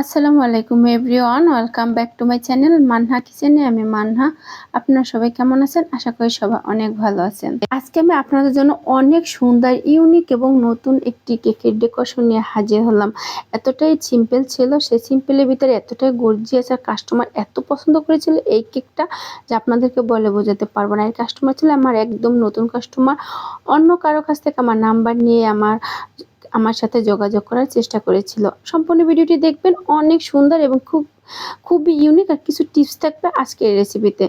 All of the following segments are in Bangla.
আসসালামু আলাইকুম everyone, welcome back to my channel Manha কিচেনে। আমি মানহা। আপনারা সবাই কেমন আছেন? আশা করি সবাই অনেক ভালো আছেন। আজকে আমি আপনাদের জন্য অনেক সুন্দর, ইউনিক এবং নতুন একটি কেকের ডেকোরেশন নিয়ে হাজির হলাম। এতটাই সিম্পল ছিল, সেই সিম্পলের ভিতরে এতটাই গর্জিয়াস, আর কাস্টমার এত পছন্দ করেছিল এই কেকটা যে আপনাদেরকে বলে বোঝাতে পারবো না। এই কাস্টমার ছিল আমার একদম নতুন কাস্টমার। অন্য কারো কাছ থেকে আমার নাম্বার নিয়ে আমার সাথে যোগাযোগ করার চেষ্টা করেছিল। সম্পূর্ণ ভিডিওটি দেখবেন, অনেক সুন্দর এবং খুবই ইউনিক, আর কিছু টিপস থাকবে আজকের রেসিপিতে।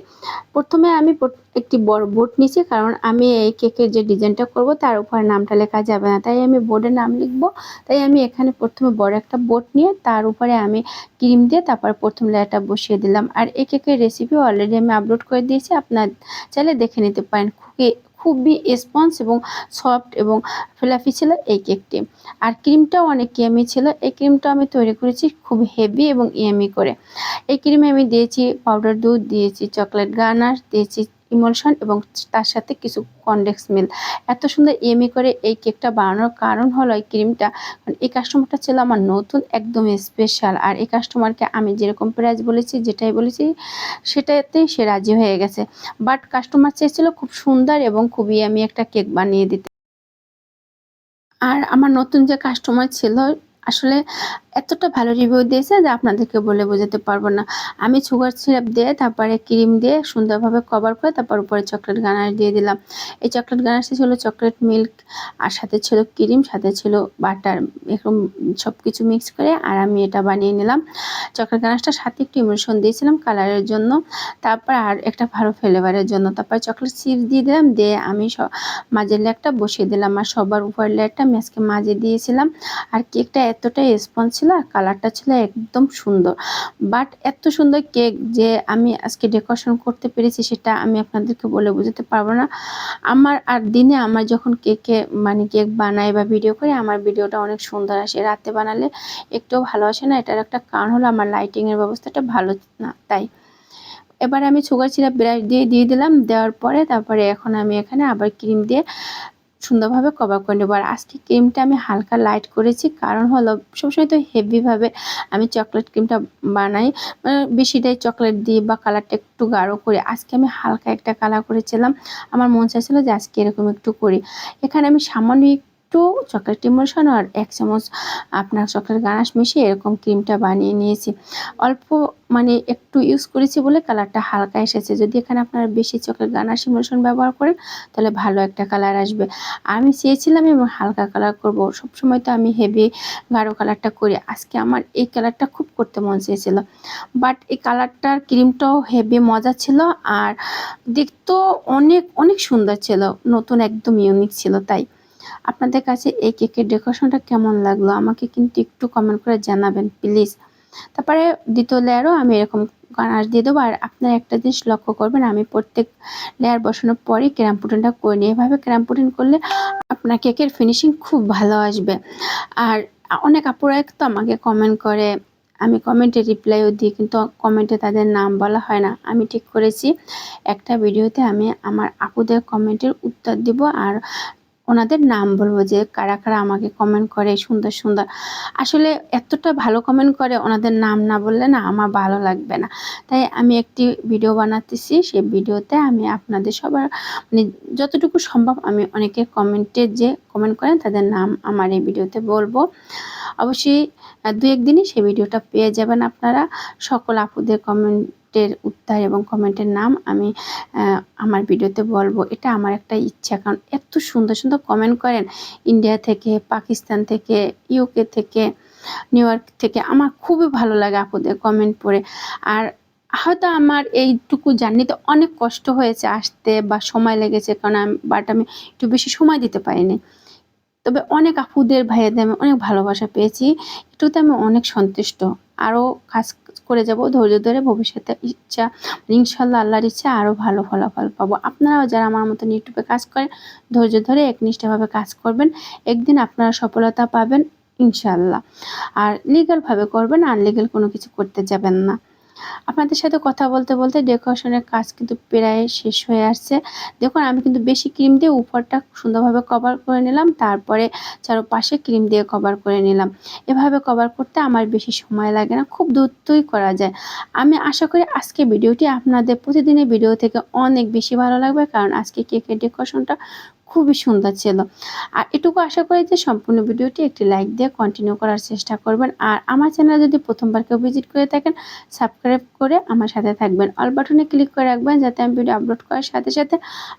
প্রথমে আমি একটি বড় বোর্ড নিয়েছি, কারণ আমি এই কেকের যে ডিজাইনটা করব তার উপর নামটা লেখা যাবে না, তাই আমি বোর্ডে নাম লিখবো। তাই আমি এখানে প্রথমে বড় একটা বোর্ড নিয়ে তার উপরে আমি ক্রিম দিয়ে তারপর প্রথম লেয়ারটা বসিয়ে দিলাম। আর এই কেকের রেসিপি অলরেডি আমি আপলোড করে দিয়েছি, আপনার চাইলে দেখে নিতে পারেন। খুবই স্পঞ্জ এবং সফট এবং ফ্লাফি ছিল এই কেকটি। আর ক্রিমটাও অনেক ইয়ামি ছিল। এই ক্রিমটা আমি তৈরি করেছি খুব হেভি এবং ইয়ামি করে। এই ক্রিমে আমি দিয়েছি পাউডার দুধ, দিয়েছি চকলেট গানাশ, দিয়েছি ইমলশন এবং তার সাথে কিছু কনডেক্স মিল্ক। এত সুন্দর ইয়ামি করে এই কেকটা বানানোর কারণ হলো এই ক্রিমটা। কারণ এই কাস্টমারটা ছিল আমার নতুন, একদম স্পেশাল। আর এই কাস্টমারকে আমি যেরকম প্রাইস বলেছি, যেটাই বলেছি সেটাতেই সে রাজি হয়ে গেছে। বাট কাস্টমার চেয়েছিল খুব সুন্দর এবং খুব ইয়ামি একটা কেক বানিয়ে দিতে। আর আমার নতুন যে কাস্টমার ছিল, আসলে এতটা ভালো রিভিউ দিয়েছে যে আপনাদেরকে বলে বোঝাতে পারবো না। আমি সুগার সিরাপ দিয়ে তারপরে ক্রিম দিয়ে সুন্দরভাবে কভার করে তারপর উপরে চকলেট গানাশ দিয়ে দিলাম। এই চকলেট গানাশটি ছিল চকলেট মিল্ক, আর সাথে ছিল ক্রিম, সাথে ছিল বাটার, এরকম সব কিছু মিক্স করে আর আমি এটা বানিয়ে নিলাম। চকলেট গানাশটার সাথে একটু ইমোশন দিয়েছিলাম কালারের জন্য, তারপর আর একটা ভালো ফ্লেভারের জন্য। তারপর চকলেট চিপস দিয়ে দিলাম, দিয়ে আমি মাঝের লেয়ারটা বসিয়ে দিলাম, আর সবার উপর লেয়ারটা আমি আজকে মাঝে দিয়েছিলাম। আর কেকটা এতটাই স্পঞ্জ ছিল, আর কালারটা ছিল একদম সুন্দর। বাট এত সুন্দর কেক যে আমি আজকে ডেকোরেশন করতে পেরেছি সেটা আমি আপনাদেরকে বলে বোঝাতে পারবো না। আমার আর দিনে আমার যখন কেক বানাই বা ভিডিও করি, আমার ভিডিওটা অনেক সুন্দর আসে। রাতে বানালে একটু ভালো আসে না, এটার একটা কারণ হলো আমার লাইটিংয়ের ব্যবস্থাটা ভালো না, তাই। এবার আমি সুগার সিরাপ ব্রাশ দিয়ে দিলাম। দেওয়ার পরে তারপরে এখন আমি এখানে আবার ক্রিম দিয়ে সুন্দরভাবে কভার করে নেবো। আর আজকে ক্রিমটা আমি হালকা লাইট করেছি, কারণ হলো সবসময় তো হেভিভাবে আমি চকলেট ক্রিমটা বানাই, বেশিটাই চকলেট দিই বা কালারটা একটু গাঢ় করে। আজকে আমি হালকা একটা কালার করেছিলাম, আমার মন চাইছিল যে আজকে এরকম একটু করি। এখানে আমি সামান্য একটু চকলেট ইমোশন আর 1 চামচ আপনার চকলেট গানাশ মিশিয়ে এরকম ক্রিমটা বানিয়ে নিয়েছি। অল্প একটু ইউজ করেছি বলে কালারটা হালকা এসেছে। যদি এখানে আপনারা বেশি চকলেট গানাশ ইমোশন ব্যবহার করেন তাহলে ভালো একটা কালার আসবে। আমি চেয়েছিলাম এবং হালকা কালার করব, সবসময় তো আমি হেভি গাঢ় কালারটা করি। আজকে আমার এই কালারটা খুব করতে মন চেয়েছিল, বাট এই কালারটার ক্রিমটাও হেভি মজা ছিল, আর দেখতেও অনেক অনেক সুন্দর ছিল, নতুন একদম ইউনিক ছিল। তাই আপনাদের কাছে এই কেকের ডেকোরেশনটা কেমন লাগলো আমাকে কিন্তু একটু কমেন্ট করে জানাবেন প্লিজ। তারপরে দ্বিতীয় লেয়ারও আমি এরকম গানাশ দিয়ে দেবো। আর আপনারা একটা জিনিস লক্ষ্য করবেন, আমি প্রত্যেক লেয়ার বসানোর পরেই ক্র্যাম্প পুডিংটা করে নিই। এভাবে ক্র্যাম্প পুডিং করলে আপনার কেকের ফিনিশিং খুব ভালো আসবে। আর অনেক আপুরা তো আমাকে কমেন্ট করে, আমি কমেন্টে রিপ্লাইও দিই, কিন্তু কমেন্টে তাদের নাম বলা হয় না। আমি ঠিক করেছি একটা ভিডিওতে আমি আমার আপুদের কমেন্টের উত্তর দিব, আর ওনাদের নাম বলবো যে কারা কারা আমাকে কমেন্ট করে সুন্দর সুন্দর। আসলে এতটা ভালো কমেন্ট করে, ওনাদের নাম না বললে না আমার ভালো লাগবে না। তাই আমি একটি ভিডিও বানাতেছি, সেই ভিডিওতে আমি আপনাদের সবার যতটুকু সম্ভব আমি অনেকের কমেন্টে যে কমেন্ট করেন তাদের নাম আমার এই ভিডিওতে বলবো। অবশ্যই 2-1 দিনই সেই ভিডিওটা পেয়ে যাবেন আপনারা। সকল আপুদের কমেন্টের উত্তর এবং কমেন্টের নাম আমি আমার ভিডিওতে বলবো। এটা আমার একটা ইচ্ছা, কারণ এত সুন্দর সুন্দর কমেন্ট করেন ইন্ডিয়া থেকে, পাকিস্তান থেকে, ইউকে থেকে, নিউ ইয়র্ক থেকে। আমার খুবই ভালো লাগে আপুদের কমেন্ট পড়ে। আর হয়তো আমার এইটুকু জার্নিতে অনেক কষ্ট হয়েছে আসতে বা সময় লেগেছে, কারণ আমি একটু বেশি সময় দিতে পারিনি। তবে অনেক আপুদের ভাইয়াদের আমি অনেক ভালোবাসা পেয়েছি, এটুকুতে আমি অনেক সন্তুষ্ট। আরও কাজ করে যাব ধৈর্য ধরে, ভবিষ্যতে ইচ্ছা ইনশাল্লাহ আল্লাহর ইচ্ছা আরও ভালো ফলাফল পাবো। আপনারাও যারা আমার মতন ইউটিউবে কাজ করেন ধৈর্য ধরে একনিষ্ঠভাবে কাজ করবেন, একদিন আপনারা সফলতা পাবেন ইনশাল্লাহ। আর লিগ্যালভাবে করবেন, আনলিগ্যাল কোনো কিছু করতে যাবেন না। আপনাদের সাথে কথা বলতে বলতে ডেকোরেশনের কাজ কিন্তু প্রায় শেষ হয়ে আসছে। দেখুন আমি কিন্তু বেশি ক্রিম দিয়ে উপরটা সুন্দরভাবে কভার করে নিলাম, তারপরে চারপাশে ক্রিম দিয়ে কভার করে নিলাম। এভাবে কভার করতে আমার বেশি সময় লাগে না, খুব দ্রুতই করা যায়। আমি আশা করি আজকে ভিডিওটি আপনাদের প্রতিদিনের ভিডিও থেকে অনেক বেশি ভালো লাগবে, কারণ আজকে কেকের ডেকোরেশনটা খুবই সুন্দর ছিল। আর এটুকু আশা করি যে সম্পূর্ণ ভিডিওটি একটি লাইক দিয়ে কন্টিনিউ করার চেষ্টা করবেন। আর আমার চ্যানেল যদি প্রথমবার কেউ ভিজিট করে থাকেন, সাবস্ক্রাইব করে আমার সাথে থাকবেন, অল বাটনে ক্লিক করে রাখবেন, যাতে আমি ভিডিও আপলোড করার সাথে সাথে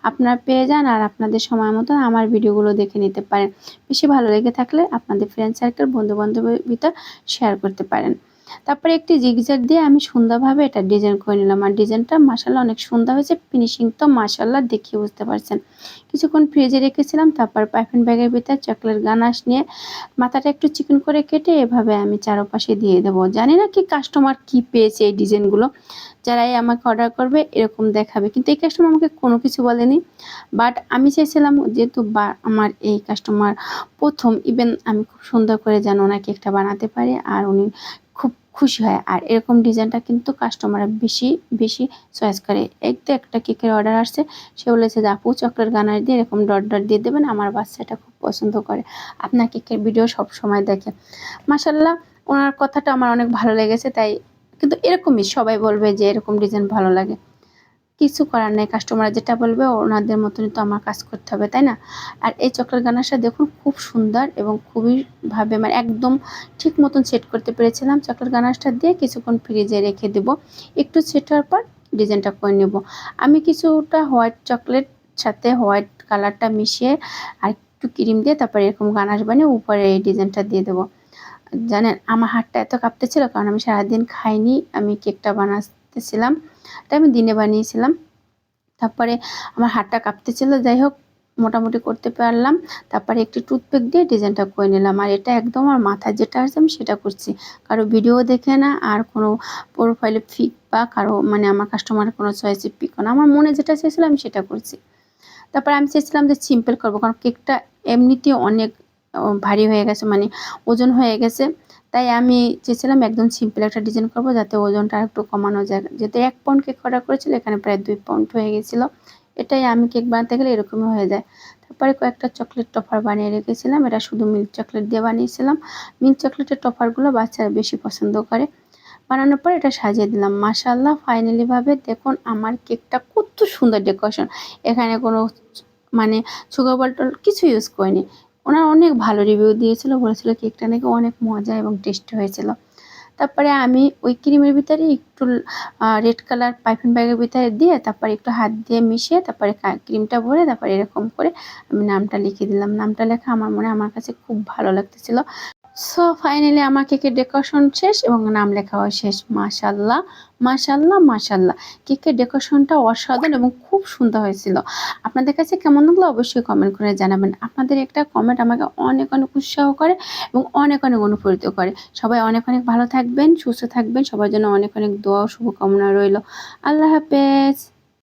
আপনারা পেয়ে যান আর আপনাদের সময় মতো আমার ভিডিওগুলো দেখে নিতে পারেন। বেশি ভালো লেগে থাকলে আপনাদের ফ্রেন্ড সার্কেল, বন্ধু বান্ধবের ভিতর শেয়ার করতে পারেন। তারপরে একটি জিগজ্যাগ দিয়ে আমি সুন্দরভাবে এটা ডিজাইন করে নিলাম। আর ডিজাইনটা মাশাআল্লাহ অনেক সুন্দর হয়েছে, ফিনিশিং তো মাশাআল্লাহ দেখে বুঝতে পারছেন। কিছুক্ষণ ফ্রিজে রেখেছিলাম, তারপর পাইপিং ব্যাগের ভিতর চকলেট গানাশ নিয়ে মাথাটা একটু চিকন করে কেটে এভাবে আমি চারপাশে দিয়ে দেবো। জানি না কি কাস্টমার কি পেয়েছে এই ডিজাইনগুলো, যারাই আমাকে অর্ডার করবে এরকম দেখাবে, কিন্তু এই কাস্টমার আমাকে কোনো কিছু বলেনি। বাট আমি চেয়েছিলাম যেহেতু আমার এই কাস্টমার প্রথম, ইভেন আমি খুব সুন্দর করে যেন ওনাকে একটা বানাতে পারি আর উনি খুব খুশি হয়। আর এরকম ডিজাইনটা কিন্তু কাস্টমাররা বেশি বেশি চয়েস করে। এই তো একটা কেকের অর্ডার আসছে, সে বলেছে যে আপু চকলেট গানার দিয়ে এরকম ডট ডট দিয়ে দেবেন, আমার বাচ্চাটা খুব পছন্দ করে, আপনার কেকের ভিডিও সব সময় দেখে। মাশাল্লাহ ওনার কথাটা আমার অনেক ভালো লেগেছে। তাই কিন্তু এরকমই সবাই বলবে যে এরকম ডিজাইন ভালো লাগে, কিছু করার নেই, কাস্টমার যেটা বলবে ওনাদের মতনই তো আমার কাজ করতে হবে, তাই না? আর এই চকলেট গানাশটা দেখুন খুব সুন্দর এবং খুবই ভাবে মানে একদম ঠিক মতন সেট করতে পেরেছিলাম। চকলেট গানাশটা দিয়ে কিছুক্ষণ ফ্রিজে রেখে দেব, একটু সেট হওয়ার পর ডিজাইনটা করে নেব। আমি কিছুটা হোয়াইট চকলেট সাথে হোয়াইট কালারটা মিশিয়ে আর একটু ক্রিম দিয়ে তারপরে এরকম গানাশ বানিয়ে উপরে এই ডিজাইনটা দিয়ে দেবো। জানেন আমার হাতটা এত কাঁপতেছিল, কারণ আমি সারাদিন খাইনি, আমি কেকটা বানাতেছিলাম, এটা আমি দিনে বানিয়েছিলাম। তারপরে আমার হাতটা কাঁপতেছিল, যাই হোক মোটামুটি করতে পারলাম। তারপরে একটি টুথপিক দিয়ে ডিজাইনটা করে নিলাম। আর এটা একদম আমার মাথায় যেটা আছে আমি সেটা করছি, কারো ভিডিও দেখে না, আর কোনো প্রোফাইলে ফিক বা কারো মানে আমার কাস্টমারের কোনো চয়েসে পিক না, আমার মনে যেটা চেয়েছিল আমি সেটা করছি। তারপরে আমি চেয়েছিলাম যে সিম্পল করবো, কারণ কেকটা এমনিতেই অনেক ভারী হয়ে গেছে, মানে ওজন হয়ে গেছে। তাই আমি চেয়েছিলাম একদম সিম্পল একটা ডিজাইন করবো, যাতে ওজনটা একটু কমানো যায়। যেহেতু 1 পাউন্ড কেক অর্ডার করেছিল, এখানে প্রায় 2 পাউন্ড হয়ে গেছিলো। এটাই আমি কেক বানাতে গেলে এরকমই হয়ে যায়। তারপরে কয়েকটা চকলেট টফার বানিয়ে রেখেছিলাম, এটা শুধু মিল্ক চকলেট দিয়ে বানিয়েছিলাম। মিল্ক চকলেটের টফারগুলো বাচ্চারা বেশি পছন্দ করে। বানানোর পর এটা সাজিয়ে দিলাম। মাশাআল্লাহ ফাইনালি ভাবে দেখুন আমার কেকটা কত সুন্দর ডেকোরেশন। এখানে কোনো মানে সুগার বলটল কিছু ইউজ করিনি। ওনারা অনেক ভালো রিভিউ দিয়েছিল, বলেছিল কেকটা নাকি অনেক মজা এবং টেস্টি হয়েছিল। তারপরে আমি ওই ক্রিমের ভিতরে একটু রেড কালার পাইপিং ব্যাগের ভিতরে দিয়ে তারপরে একটু হাত দিয়ে মিশিয়ে তারপরে ক্রিমটা ভরে তারপরে এরকম করে আমি নামটা লিখে দিলাম। নামটা লেখা আমার কাছে খুব ভালো লাগতেছিল। সো ফাইনালি আমার কেকের ডেকোরেশন শেষ এবং নাম লেখাও শেষ। মাশাল্লাহ মাশাল্লাহ মাশাল্লাহ, কেকের ডেকোরেশনটা অসাধারণ এবং খুব সুন্দর হয়েছিল। আপনাদের কাছে কেমন লাগলো অবশ্যই কমেন্ট করে জানাবেন। আপনাদের একটা কমেন্ট আমাকে অনেক অনেক উৎসাহ করে এবং অনেক অনেক অনুপ্রাণিত করে। সবাই অনেক অনেক ভালো থাকবেন, সুস্থ থাকবেন, সবার জন্য অনেক অনেক দোয়া ও শুভকামনা রইল। আল্লাহ হাফেজ।